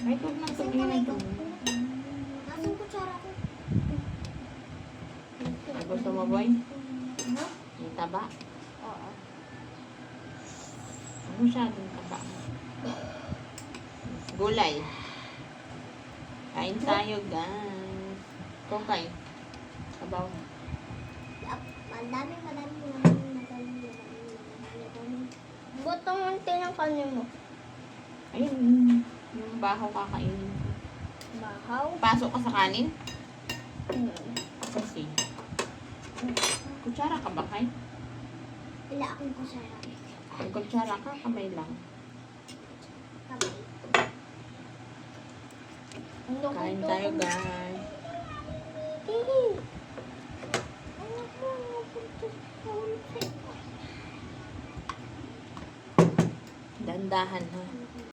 Ay, huwag nang Asan tumingin kamay ito. ko? Asan kutsara ko? Ay, gusto mo, boy? Ano? Yung taba. Oo. Ano masyadong taba? Gulay. Kain tayo, guys. Kokay. Sabaw. Madami. Butong unti ng kanin mo. Ayun, yung bahaw kakainin ko. Bahaw. Pasok ka sa kanin? Hmm. Kasi. Kutsara ka ba, Kay? Wala akong kutsara. Pag kutsara ka, kamay lang. Kamay. Ano Kain tayo, guys. Dandahan, ha?